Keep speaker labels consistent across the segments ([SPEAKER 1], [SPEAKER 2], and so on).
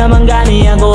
[SPEAKER 1] naman gani ako.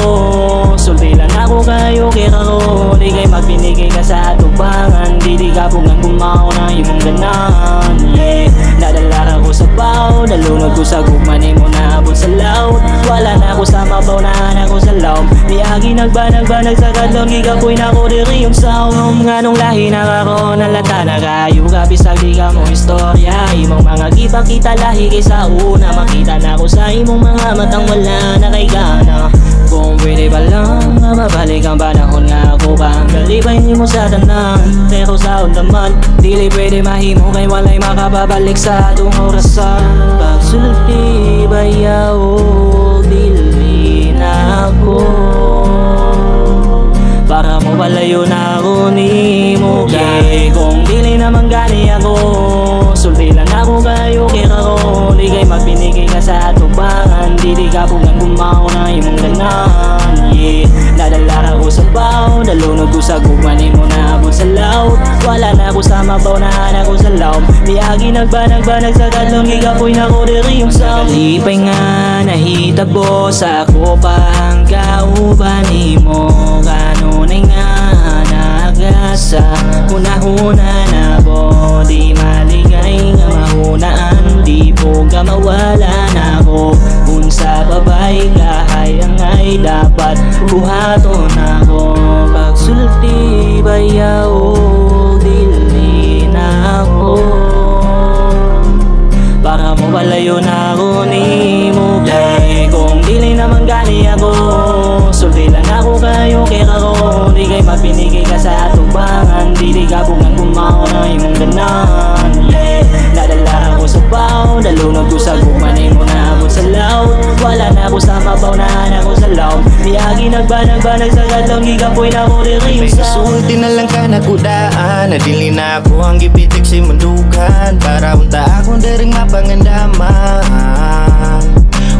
[SPEAKER 1] Sulti lang ako kayo kira ko. Di kay magpinigay ka sa atubangan. Di ka pungang kumaw na imong ganan. Yeah, nadala ko sa baw. Nalunod ko sa gugman mo naabot sa laut. Wala na ako sa mabaw na ako sa laom. Miyagi nagbanag sa kadlong. Ikapoy na ko diri yung saom. Nga nung lahi na ako nalata na kayo. Kabisag di ka mo istorya. Imong mga kita lahi kaysa una. Makita na ko sa imong mga matang wala na kay gana. Kung pwede ba lang mabalik ang panahon nga ako pa ang galipay mo sa tanan. Pero sa naman dili pwede mahimo kay walay makababalik sa atong orasan. Pagsulti bayaw dili na ako para mo palayo na ako ni mo. Kay kung dili naman gani ako sulti lang ako kayo kira ko. Di kay magpinigay ka sa atubangan. Di ka pungang kumaw na imong ganan. Yeah, nadala ko sa baw. Nalunod ko sa gugman mo naabot sa laut. Wala na ako sa mabaw na ako sa laom. Miyagi nagbanag sa kadlong. Ikapoy na ko diri yung saom. Kalipay nga nahitabo sa ako pa ang kauban mo. Kanunay nga nagasa una-una na bo. Di maligay nga mahunaan. Di po ka mawala na ako. Unsa babay kahayang ay dapat buhaton ako. Pagsulti bayaw dili na ako para mo palayo na ako ni mo. Kay kung dili naman gani ako sulti lang ako kayo kira ko. Di kay magpinigay ka sa atubangan. Di ka pungang kumaw na imong ganan. Yeah, nadala ko sa baw. Nalunod ko sa gugman mo naabot sa laut. Wala na ako sa mabaw na ako sa laom. Miyagi nagbanag sa kadlong. Ikapoy na ko diri yung saom.
[SPEAKER 2] Sulti na lang ka nakudaan. Nadili na ako ang gipitik si mundukan. Para unta akong daring mapangandaman.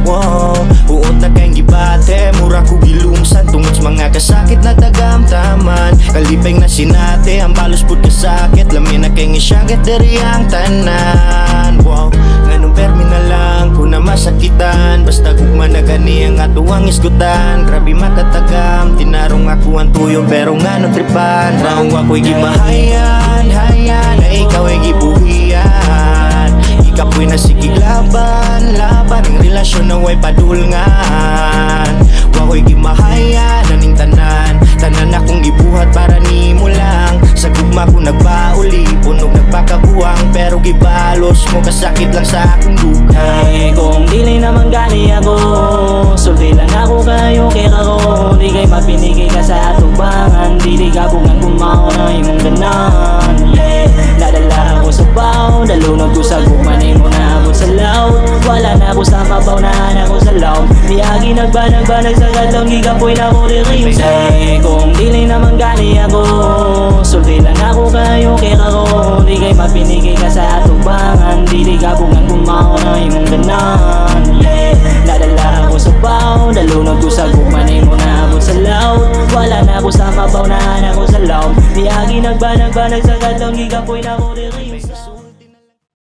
[SPEAKER 2] Wow, uot na kayong gibate. Mura ko gilumsan tungod sa mga kasakit na tagamtaman. Kalipeng na sinate ang balos pud kasakit. Lamin na kayong isyagat dari ang tanan. Wow, nganong permi na lang kung na masakitan. Basta gugma na gani ang atuang isgutan. Grabe makatagam, tinarong ako ang tuyo pero nganong tripan. Raong ako'y gimahayan, hayan na ikaw ay gibuhiyan. Ikapoy na sige laban ang relasyon na way padulngan. Wakoy gimahayan aning tanan akong gibuhat para nimo lang. Sa gugma ko nagbauli punog nagpakabuang. Pero gibalos mo kasakit lang sa akong dugang.
[SPEAKER 1] Ay kung dili naman gani ako sulti lang ako kayo kira ko. Di kay magpinigay ka sa atubangan. Di ka pungang kumaw na imong ganan. Yeah, nadala ko sa baw. Nalunod ko sa gugman mo naabot sa laut. Wala na ako sa mabaw na ako sa laom. Miyagi nagbanag sa kadlong. Ikapoy na ko diri yung saom. Kung dili naman gani ako sulti lang ako kayo kira ko. Di kay magpinigay ka sa atubangan. Di ka pungang kumaw na imong ganan. Yeah, nadala ko sa baw. Nalunod ko sa gugman mo naabot sa laut. Wala na ako sa mabaw na ako sa laom. Miyagi nagbanag sa kadlong. Ikapoy na ko diri yung saom.